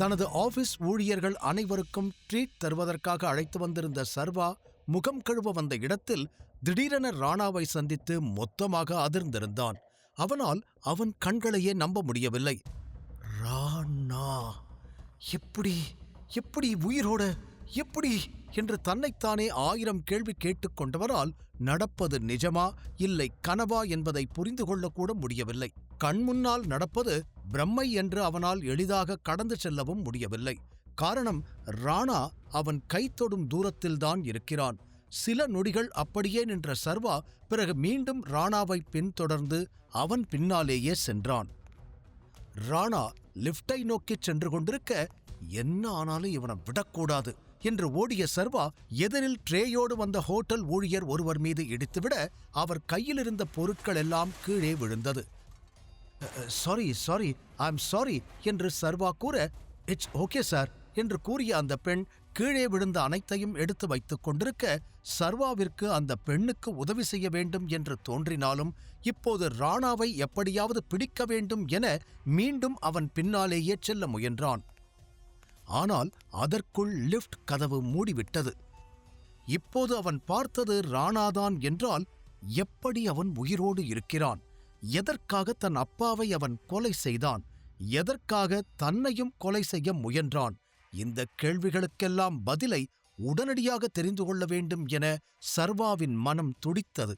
தனது ஆபீஸ் ஊழியர்கள் அனைவருக்கும் ட்ரீட் தருவதற்காக அழைத்து வந்திருந்த சர்வா முகம் கழுவ வந்த இடத்தில் திடீரென ராணாவை சந்தித்து மொத்தமாக அதிர்ந்திருந்தான். அவனால் அவன் கண்களையே நம்ப முடியவில்லை. ராணா எப்படி எப்படி உயிரோட எப்படி என்று தன்னைத்தானே 1000 கேள்வி கேட்டுக்கொண்டவரால் நடப்பது நிஜமா இல்லை கனவா என்பதை புரிந்து கொள்ளக்கூட முடியவில்லை. கண்முன்னால் நடப்பது பிரம்மை என்று அவனால் எளிதாக கடந்து செல்லவும் முடியவில்லை. காரணம், ராணா அவன் கைத்தொடும் தூரத்தில்தான் இருக்கிறான். சில நொடிகள் அப்படியே நின்ற சர்வா பிறகு மீண்டும் ராணாவை பின்தொடர்ந்து அவன் பின்னாலேயே சென்றான். ராணா லிப்டை நோக்கி சென்று கொண்டிருக்க, என்ன ஆனாலும் இவனை விடக்கூடாது என்று ஓடிய சர்வா எதிரில் ட்ரேயோடு வந்த ஹோட்டல் ஊழியர் ஒருவர் மீது இடித்துவிட அவர் கையில் இருந்த பொருட்கள் எல்லாம் கீழே விழுந்தது. சாரி ஐ எம் சாரி என்று சர்வா கூற, இட்ஸ் ஓகே சார் என்று கூறிய அந்த பெண் கீழே விழுந்த அனைத்தையும் எடுத்து வைத்துக் கொண்டிருக்க, சர்வாவிற்கு அந்த பெண்ணுக்கு உதவி செய்ய வேண்டும் என்று தோன்றினாலும் இப்போது ராணாவை எப்படியாவது பிடிக்க வேண்டும் என மீண்டும் அவன் பின்னாலேயே செல்ல முயன்றான். ஆனால் அதற்குள் லிஃப்ட் கதவு மூடிவிட்டது. இப்போது அவன் பார்த்தது ராணாதான் என்றால் எப்படி அவன் உயிரோடு இருக்கிறான்? எதற்காக தன் அப்பாவை அவன் கொலை செய்தான்? எதற்காக தன்னையும் கொலை செய்ய முயன்றான்? இந்த கேள்விகளுக்கெல்லாம் பதிலை உடனடியாக தெரிந்து கொள்ள வேண்டும் என சர்வாவின் மனம் துடித்தது.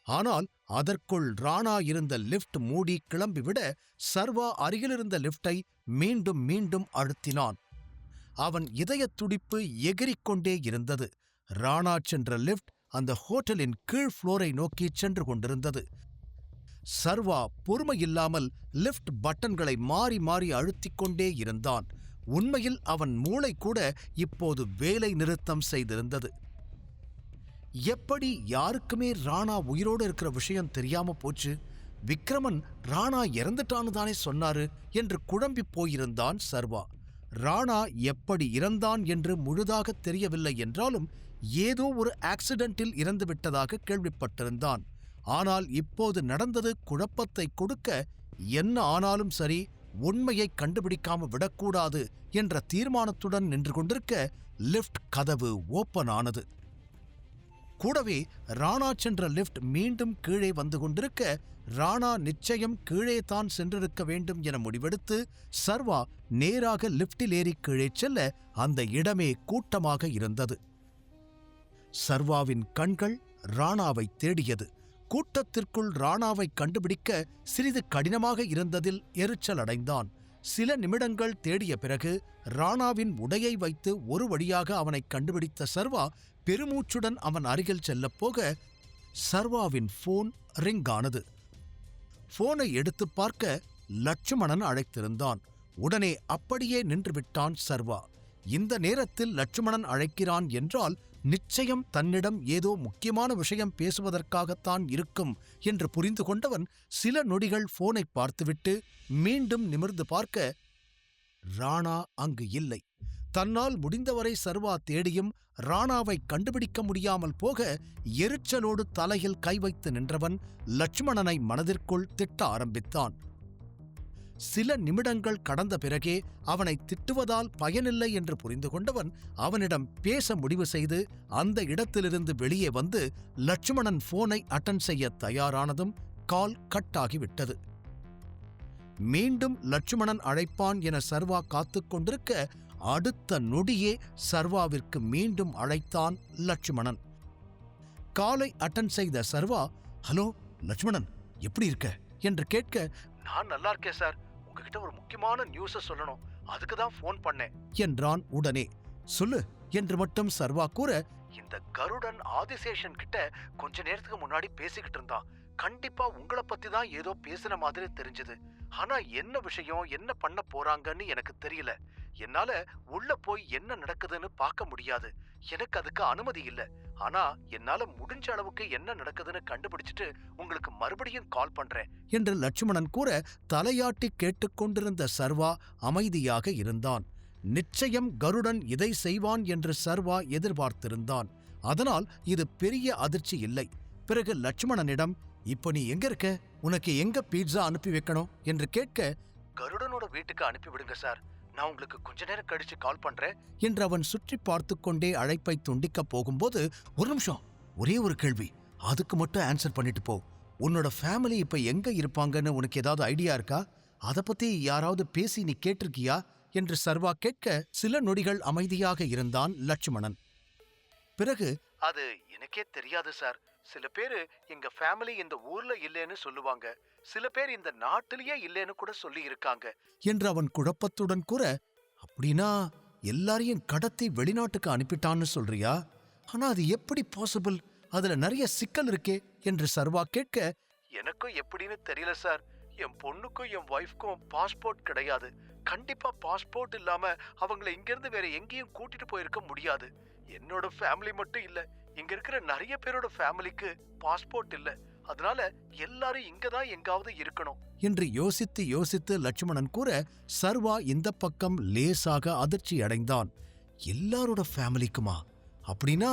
ஆனால் அதற்குள் ராணா இருந்த லிஃப்ட் மூடி கிளம்பிவிட சர்வா அருகிலிருந்த லிஃப்டை மீண்டும் மீண்டும் அழுத்தினான். அவன் இதயத் துடிப்பு எகிரிக்கொண்டே இருந்தது. ராணா சென்ற லிஃப்ட் அந்த ஹோட்டலின் கீழ் ஃப்ளோரை நோக்கி சென்று கொண்டிருந்தது. சர்வா பொறுமையில்லாமல் லிஃப்ட் பட்டன்களை மாறி மாறி அழுத்திக் கொண்டே இருந்தான். உண்மையில் அவன் மூளை கூட இப்போது வேலை நிறுத்தம் செய்திருந்தது. எப்படி யாருக்குமே ராணா உயிரோடு இருக்கிற விஷயம் தெரியாம போச்சு? விக்ரமன் ராணா இறந்துட்டான்னு தானே சொன்னாரு என்று குழம்பி போயிருந்தான் சர்வா. ராணா எப்படி இறந்தான் என்று முழுதாக தெரியவில்லை என்றாலும் ஏதோ ஒரு ஆக்சிடென்ட்டில் இறந்துவிட்டதாக கேள்விப்பட்டிருந்தான். ஆனால் இப்போது நடந்தது குழப்பத்தை கொடுக்க, என்ன ஆனாலும் சரி உண்மையை கண்டுபிடிக்காம விடக்கூடாது என்ற தீர்மானத்துடன் நின்று கொண்டிருக்க லிஃப்ட் கதவு ஓப்பன் ஆனது. கூடவே ராணா சென்ற லிஃப்ட் மீண்டும் கீழே வந்து கொண்டிருக்க, ராணா நிச்சயம் கீழே தான் சென்றிருக்க வேண்டும் என முடிவெடுத்து சர்வா நேராக லிஃப்டில் ஏறி கீழே செல்ல அந்த இடமே கூட்டமாக இருந்தது. சர்வாவின் கண்கள் ராணாவை தேடியது. கூட்டத்திற்குள் ராணாவை கண்டுபிடிக்க சிறிது கடினமாக இருந்ததில் எரிச்சல் அடைந்தான். சில நிமிடங்கள் தேடிய பிறகு ராணாவின் உடையை வைத்து ஒரு வழியாக அவனை கண்டுபிடித்த சர்வா பெருமூச்சுடன் அவன் அருகில் செல்லப்போக சர்வாவின் போன் ரிங் ஆனது. போனை எடுத்து பார்க்க லட்சுமணன் அழைத்திருந்தான். உடனே அப்படியே நின்றுவிட்டான் சர்வா. இந்த நேரத்தில் லட்சுமணன் அழைக்கிறான் என்றால் நிச்சயம் தன்னிடம் ஏதோ முக்கியமான விஷயம் பேசுவதற்காகத்தான் இருக்கும் என்று புரிந்து கொண்டவன் சில நொடிகள் போனை பார்த்துவிட்டு மீண்டும் நிமிர்ந்து பார்க்க ராணா அங்கு இல்லை. தன்னால் முடிந்தவரை சர்வா தேடியும் ராணாவை கண்டுபிடிக்க முடியாமல் போக எரிச்சலோடு தலையில் கை வைத்து நின்றவன் லட்சுமணனை மனதிற்குள் திட்ட ஆரம்பித்தான். சில நிமிடங்கள் கடந்த பிறகே அவனை திட்டுவதால் பயனில்லை என்று புரிந்து கொண்டவன் அவனிடம் பேச முடிவு செய்து அந்த இடத்திலிருந்து வெளியே வந்து லட்சுமணன் போனை அட்டன் செய்ய தயாரானதும் கால் கட் ஆகிவிட்டது. மீண்டும் லட்சுமணன் அழைப்பான் என சர்வா காத்துக் கொண்டிருக்க அடுத்த நொடியே சர்வாவிற்கு மீண்டும் அழைத்தான் லட்சுமணன். காலை அட்டன் செய்த சர்வா, ஹலோ லட்சுமணன், எப்படி இருக்க என்று கேட்க, நான் நல்லா இருக்கேன் சார், உங்ககிட்ட ஒரு முக்கியமான நியூஸை சொல்லணும், அதுக்கு தான் ஃபோன் பண்ணேன் என்றான். உடனே சொல்லு என்று மட்டும் சர்வா கூற, இந்த கருடன் ஆதிசேஷன் கிட்ட கொஞ்ச நேரத்துக்கு முன்னாடி பேசிக்கிட்டு இருந்தான். கண்டிப்பா உங்களை பத்தி தான் ஏதோ பேசுன மாதிரி தெரிஞ்சது. ஆனா என்ன விஷயம், என்ன பண்ண போறாங்கன்னு எனக்கு தெரியல. என்னால உள்ள போய் என்ன நடக்குதுன்னு பார்க்க முடியாது. எனக்கு அதுக்கு அனுமதி இல்ல. ஆனா என்னால முடிஞ்ச அளவுக்கு என்ன நடக்குதுன்னு கண்டுபிடிச்சிட்டு உங்களுக்கு மறுபடியும் கால் பண்றேன் என்று லட்சுமணன் கூற தலையாட்டி கேட்டுக்கொண்டிருந்த சர்வா அமைதியாக இருந்தான். நிச்சயம் கருடன் இதை செய்வான் என்று சர்வா எதிர்பார்த்திருந்தான். அதனால் இது பெரிய அதிர்ச்சி இல்லை. பிறகு லட்சுமணனிடம், இப்போ நீ எங்க இருக்க, உனக்கு எங்க பீட்சா அனுப்பி வைக்கணும் என்று கேட்க, கருடனோட வீட்டுக்கு அனுப்பிவிடுங்க சார், நான் உங்களுக்கு கொஞ்ச நேரம் கழிச்சு கால் பண்றேன் என்று அவன் சுற்றி பார்த்து கொண்டே அழைப்பை துண்டிக்க போகும்போது, ஒரு நிமிஷம், ஒரே ஒரு கேள்வி, அதுக்கு மட்டும் ஆன்சர் பண்ணிட்டு போ. உன்னோட ஃபேமிலி இப்ப எங்க இருப்பாங்கன்னு உனக்கு ஏதாவது ஐடியா இருக்கா? அத பத்தி யாராவது பேசி நீ கேட்டிருக்கியா என்று சர்வா கேட்க சில நொடிகள் அமைதியாக இருந்தான் லட்சுமணன். பிறகு, அது எனக்கே தெரியாது சார். சில பேரு எங்க ஃபேமிலி இந்த ஊர்ல இல்லைன்னு சொல்லுவாங்க, சில பேர் இந்த நாட்டிலேயே இல்லைன்னு கூட சொல்லி இருக்காங்க என்று அவன் குழப்பத்துடன் கூற, அப்படின்னா எல்லாரையும் கடத்தி வெளிநாட்டுக்கு அனுப்பிட்டான்னு சொல்றியா? ஆனா அது எப்படி பாசிபிள்? அதுல நிறைய சிக்கல் இருக்கே என்று சர்வா கேட்க, எனக்கும் எப்படின்னு தெரியல சார். என் பொண்ணுக்கும் என் ஒய்ஃப்க்கும் பாஸ்போர்ட் கிடையாது. கண்டிப்பா பாஸ்போர்ட் இல்லாம அவங்கள இங்கிருந்து வேற எங்கேயும் கூட்டிட்டு போயிருக்க முடியாது. என்னோட ஃபேமிலி மட்டும் இல்ல, இங்க இருக்கிற நிறைய பேரோட ஃபேமிலிக்கு பாஸ்போர்ட் இல்ல. அதனால எல்லாரும் இங்கதான் எங்காவது இருக்கணும் என்று யோசித்து யோசித்து லட்சுமணன் கூற, சர்வா இந்த பக்கம் லேசாக அதிர்ச்சி அடைந்தான். எல்லாரோட ஃபேமிலிக்குமா? அப்படின்னா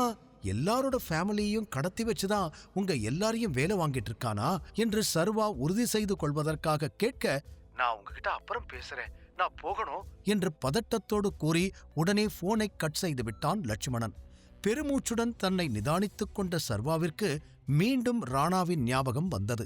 எல்லாரோட ஃபேமிலியையும் கடத்தி வச்சுதான் உங்க எல்லாரையும் வேலை வாங்கிட்டு இருக்கானா என்று சர்வா உறுதி செய்து கொள்வதற்காக கேட்க, நான் உங்ககிட்ட அப்புறம் பேசுறேன், நான் போகணும் என்று பதட்டத்தோடு கூறி உடனே போனை கட் செய்து விட்டான் லட்சுமணன். பெருமூச்சுடன் தன்னை நிதானித்துக் கொண்ட சர்வாவிற்கு மீண்டும் ராணாவின் ஞாபகம் வந்தது.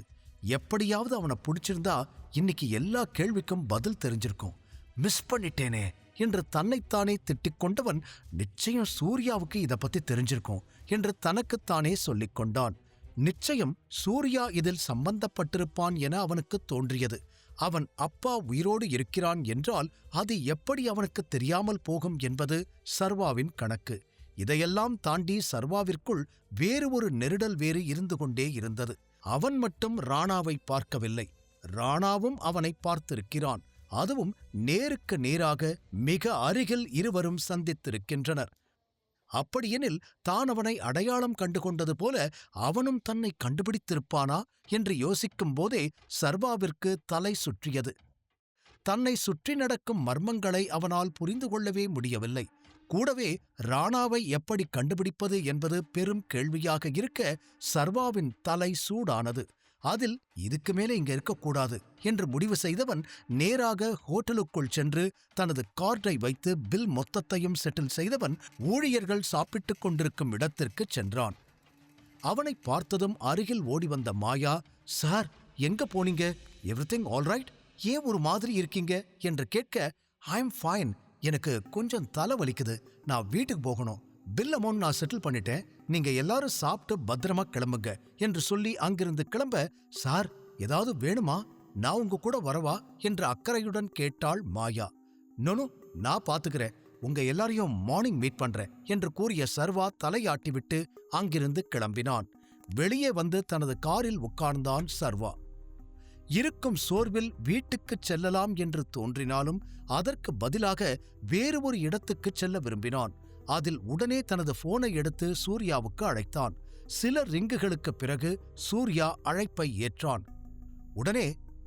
எப்படியாவது அவனை பிடிச்சிருந்தா இன்னைக்கு எல்லா கேள்விக்கும் பதில் தெரிஞ்சிருக்கும். மிஸ் பண்ணிட்டேனே என்று தன்னைத்தானே திட்டிக் கொண்டவன், நிச்சயம் சூர்யாவுக்கு இத பத்தி தெரிஞ்சிருக்கும் என்று தனக்குத்தானே சொல்லிக் கொண்டான். நிச்சயம் சூர்யா இதில் சம்பந்தப்பட்டிருப்பான் என அவனுக்கு தோன்றியது. அவன் அப்பா உயிரோடு இருக்கிறான் என்றால் அது எப்படி அவனுக்கு தெரியாமல் போகும் என்பது சர்வாவின் கணக்கு. இதையெல்லாம் தாண்டி சர்வாவிற்குள் வேறு ஒரு நெருடல் வேறு இருந்து கொண்டே இருந்தது. அவன் மட்டும் ராணாவை பார்க்கவில்லை, ராணாவும் அவனை பார்த்திருக்கிறான். அதுவும் நேருக்கு நேராக மிக அருகில் இருவரும் சந்தித்திருக்கின்றனர். அப்படியெனில் தான் அவனை அடையாளம் கண்டுகொண்டது போல அவனும் தன்னை கண்டுபிடித்திருப்பானா என்று யோசிக்கும் போதே சர்வாவிற்கு தலை சுற்றியது. தன்னை சுற்றி நடக்கும் மர்மங்களை அவனால் புரிந்து கொள்ளவே முடியவில்லை. கூடவே ராணாவை எப்படி கண்டுபிடிப்பது என்பது பெரும் கேள்வியாக இருக்க சர்வாவின் தலை சூடானது. அதில் இதுக்கு மேலே இங்க இருக்கக்கூடாது என்று முடிவு செய்தவன் நேராக ஹோட்டலுக்குள் சென்று தனது கார்டை வைத்து பில் மொத்தத்தையும் செட்டில் செய்தவன் ஊழியர்கள் சாப்பிட்டுக் கொண்டிருக்கும் இடத்திற்கு சென்றான். அவனை பார்த்ததும் அருகில் ஓடி வந்த மாயா, சார் எங்க போனீங்க? Everything alright? ஏன் ஒரு மாதிரி இருக்கீங்க என்று கேட்க, ஐ எம் ஃபைன், எனக்கு கொஞ்சம் தலை வலிக்குது, நான் வீட்டுக்கு போகணும், பில் அமௌண்ட் நான் செட்டில் பண்ணிட்டேன், நீங்க எல்லாரும் சாப்பிட்டு பத்திரமா கிளம்புங்க என்று சொல்லி அங்கிருந்து கிளம்ப, சார் ஏதாவது வேணுமா, நான் உங்க கூட வரவா என்று அக்கறையுடன் கேட்டாள் மாயா. நோனு, நான் பாத்துக்கிறேன், உங்க எல்லாரையும் மார்னிங் மீட் பண்றேன் என்று கூறிய சர்வா தலையாட்டிவிட்டு அங்கிருந்து கிளம்பினான். வெளியே வந்து தனது காரில் உட்கார்ந்தான் சர்வா. இருக்கும் சோர்வில் வீட்டுக்குச் செல்லலாம் என்று தோன்றினாலும் அதற்கு பதிலாக வேறு ஒரு இடத்துக்குச் செல்ல விரும்பினான். அதில் உடனே தனது போனை எடுத்து சூர்யாவுக்கு அழைத்தான். சில ரிங்குகளுக்குப் பிறகு சூர்யா அழைப்பை ஏற்றான். உடனே,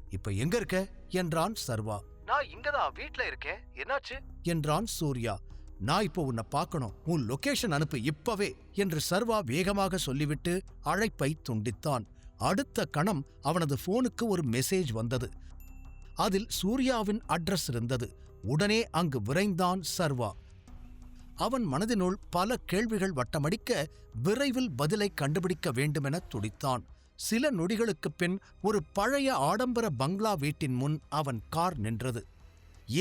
இப்ப எங்க இருக்க என்றான் சர்வா. நான் இங்கதான் வீட்ல இருக்கேன், என்னாச்சு என்றான் சூர்யா. நான் இப்போ உன்னை பார்க்கணும், உன் லொகேஷன் அனுப்பு இப்பவே என்று சர்வா வேகமாக சொல்லிவிட்டு அழைப்பை துண்டித்தான். அடுத்த கணம் அவனது போனுக்கு ஒரு மெசேஜ் வந்தது. அதில் சூர்யாவின் அட்ரஸ் இருந்தது. உடனே அங்கு விரைந்தான் சர்வா. அவன் மனதினுள் பல கேள்விகள் வட்டமடிக்க விரைவில் பதிலை கண்டுபிடிக்க வேண்டுமென துடித்தான். சில நொடிகளுக்குப் பின் ஒரு பழைய ஆடம்பர பங்களா வீட்டின் முன் அவன் கார் நின்றது.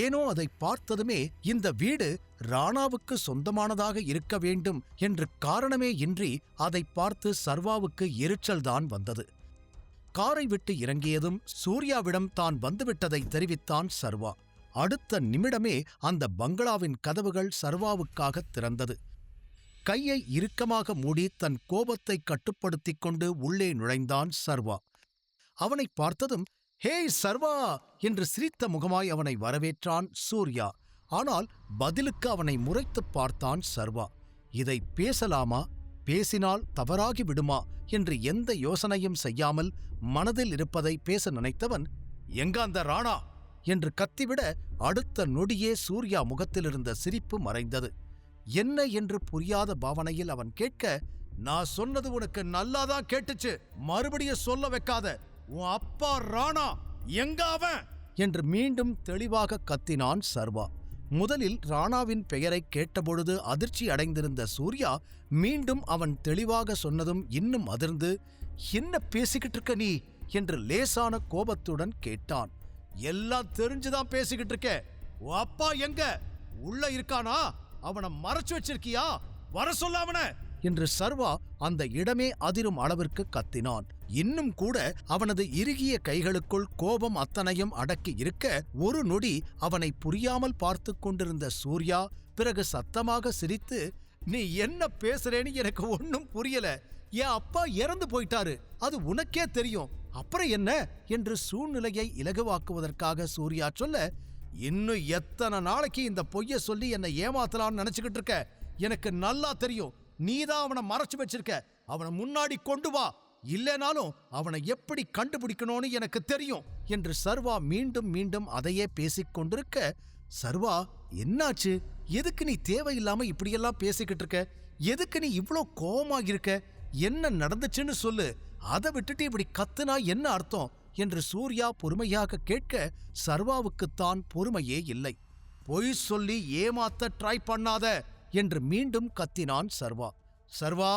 ஏனோ அதை பார்த்ததுமே இந்த வீடு ராணாவுக்கு சொந்தமானதாக இருக்க வேண்டும் என்று காரணமே இன்றி அதை பார்த்து சர்வாவுக்கு எரிச்சல்தான் வந்தது. காரை விட்டு இறங்கியதும் சூர்யாவிடம் தான் வந்துவிட்டதை தெரிவித்தான் சர்வா. அடுத்த நிமிடமே அந்த பங்களாவின் கதவுகள் சர்வாவுக்காக திறந்தது. கையை இறுக்கமாக மூடி தன் கோபத்தை கட்டுப்படுத்திக் கொண்டு உள்ளே நுழைந்தான் சர்வா. அவனை பார்த்ததும், ஹே சர்வா என்று சிரித்த முகமாய் அவனை வரவேற்றான் சூர்யா. ஆனால் பதிலுக்கு அவனை முறைத்துப் பார்த்தான் சர்வா. இதை பேசலாமா, பேசினால் தவறாகி விடுமா என்று எந்த யோசனையும் செய்யாமல் மனதில் இருப்பதை பேச நினைத்தவன், எங்க அந்த ராணா என்று கத்திவிட அடுத்த நொடியே சூர்யா முகத்திலிருந்த சிரிப்பு மறைந்தது. என்ன என்று புரியாத பாவனையில் அவன் கேட்க, நான் சொன்னது உனக்கு நல்லாதான் கேட்டுச்சு, மறுபடியும் சொல்ல வைக்காத, உன் அப்பா ராணா எங்க அவன் என்று மீண்டும் தெளிவாக கத்தினான் சர்வா. முதலில் ராணாவின் பெயரை கேட்டபொழுது அதிர்ச்சி அடைந்திருந்த சூர்யா மீண்டும் அவன் தெளிவாக சொன்னதும் இன்னும் அதிர்ந்து, என்ன பேசிக்கிட்டு இருக்க நீ என்று லேசான கோபத்துடன் கேட்டான். எல்லாம் தெரிஞ்சுதான் பேசிக்கிட்டு இருக்க. உன் அப்பா எங்க? உள்ள இருக்கானா? அவனை மறைச்சு வச்சிருக்கியா? வர சொல்ல அவன என்று சர்வா அந்த இடமே அதிரும் அளவிற்கு கத்தினான். இன்னும் கூட அவனது இறுகிய கைகளுக்குள் கோபம் அத்தனையும் அடக்கி இருக்க, ஒரு நொடி அவனை புரியாமல் பார்த்து கொண்டிருந்த சூர்யா பிறகு சத்தமாக சிரித்து, நீ என்ன பேசுறேன்னு எனக்கு ஒன்னும் புரியல. என் அப்பா இறந்து போயிட்டாரு, அது உனக்கே தெரியும். அப்புறம் என்ன என்று சூழ்நிலையை இலகுவாக்குவதற்காக சூர்யா சொல்ல, இன்னும் எத்தனை நாளைக்கு இந்த பொய்ய சொல்லி என்னை ஏமாத்தலாம்னு நினைச்சுக்கிட்டு இருக்க? எனக்கு நல்லா தெரியும். நீதான் அவனை மறைச்சு வச்சிருக்க. அவனை முன்னாடி கொண்டு வா, இல்லைனாலும் அவனை எப்படி கண்டுபிடிக்கணும்னு எனக்கு தெரியும் என்று சர்வா மீண்டும் மீண்டும் அதையே பேசிக் கொண்டிருக்க, சர்வா என்னாச்சு? எதுக்கு நீ தேவையில்லாம இப்படியெல்லாம் பேசிக்கிட்டு இருக்க? எதுக்கு நீ இவ்ளோ கோவமாகிருக்க? என்ன நடந்துச்சுன்னு சொல்லு. அதை விட்டுட்டு இப்படி கத்துனா என்ன அர்த்தம் என்று சூர்யா பொறுமையாக கேட்க, சர்வாவுக்குத்தான் பொறுமையே இல்லை. பொய் சொல்லி ஏமாத்த ட்ரை பண்ணாத என்று மீண்டும் கத்தினான் சர்வா. சர்வா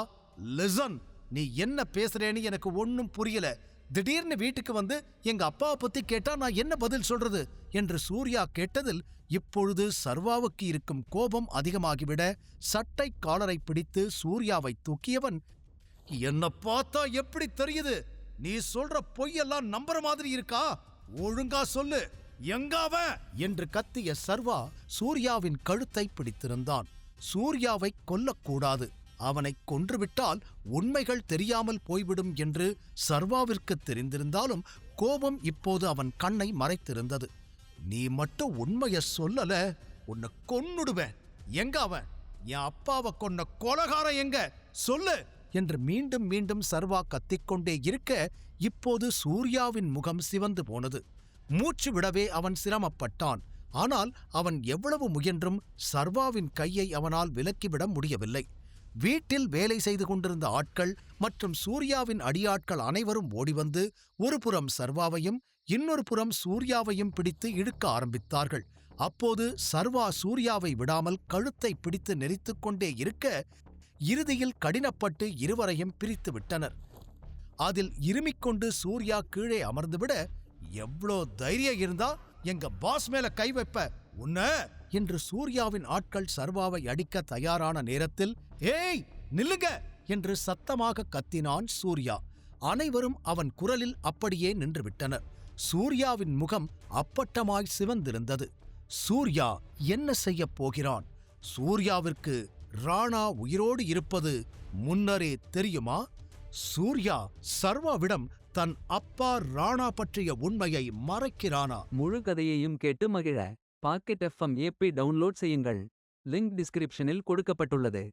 லிசன், நீ என்ன பேசுறேன்னு எனக்கு ஒன்னும் புரியல. திடீர்னு வீட்டுக்கு வந்து எங்க அப்பாவை பத்தி கேட்டா நான் என்ன பதில் சொல்றது என்று சூர்யா கேட்டதில் இப்பொழுது சர்வாவுக்கு இருக்கும் கோபம் அதிகமாகிவிட, சட்டை காலரை பிடித்து சூர்யாவை தூக்கியவன், என்ன பார்த்தா எப்படி தெரியுது? நீ சொல்ற பொய்யெல்லாம் நம்புற மாதிரி இருக்கா? ஒழுங்கா சொல்லு, எங்காவ என்று கத்திய சர்வா சூர்யாவின் கழுத்தை பிடித்திருந்தான். சூர்யாவை கொல்லக்கூடாது, அவனை கொன்றுவிட்டால் உண்மைகள் தெரியாமல் போய்விடும் என்று சர்வாவிற்கு தெரிந்திருந்தாலும் கோபம் இப்போது அவன் கண்ணை மறைத்திருந்தது. நீ மட்டும் உண்மைய சொல்லல, உன்னை கொன்னுடுவேன். எங்க அவன்? என் அப்பாவை கொன்ன கொலகாரன் எங்க? சொல்லு என்று மீண்டும் மீண்டும் சர்வா கத்திக்கொண்டே இருக்க, இப்போது சூர்யாவின் முகம் சிவந்து போனது. மூச்சு விடவே அவன் சிரமப்பட்டான். ஆனால் அவன் எவ்வளவு முயன்றும் சர்வாவின் கையை அவனால் விலக்கிவிட முடியவில்லை. வீட்டில் வேலை செய்து கொண்டிருந்த ஆட்கள் மற்றும் சூர்யாவின் அடியாட்கள் அனைவரும் ஓடிவந்து ஒரு புறம் சர்வாவையும் இன்னொரு புறம் சூர்யாவையும் பிடித்து இழுக்க ஆரம்பித்தார்கள். அப்போது சர்வா சூர்யாவை விடாமல் கழுத்தை பிடித்து நெரித்துக் கொண்டே இருக்க, இறுதியில் கடினப்பட்டு இருவரையும் பிரித்து விட்டனர். அதில் இருமிக்கொண்டு சூர்யா கீழே அமர்ந்துவிட, எவ்வளோ தைரியம் இருந்தா எங்க பாஸ் மேல கை வைப்ப உன்ன என்று சூர்யாவின் ஆட்கள் சர்வாவை அடிக்க தயாரான நேரத்தில், ஏய் நில்லுங்க என்று சத்தமாக கத்தினான் சூர்யா. அனைவரும் அவன் குரலில் அப்படியே நின்றுவிட்டனர். சூர்யாவின் முகம் அப்பட்டமாய் சிவந்திருந்தது. சூர்யா என்ன செய்யப் போகிறான்? சூர்யாவிற்கு ராணா உயிரோடு இருப்பது முன்னரே தெரியுமா? சூர்யா சர்வாவிடம் தன் அப்பா ராணா பற்றிய உண்மையை மறைக்கிறானா? முழு கதையையும் கேட்டு மகிழ பாக்கெட் FM ஆப்பை டவுன்லோட் செய்யுங்கள். லிங்க் டிஸ்கிரிப்ஷனில் கொடுக்கப்பட்டுள்ளது.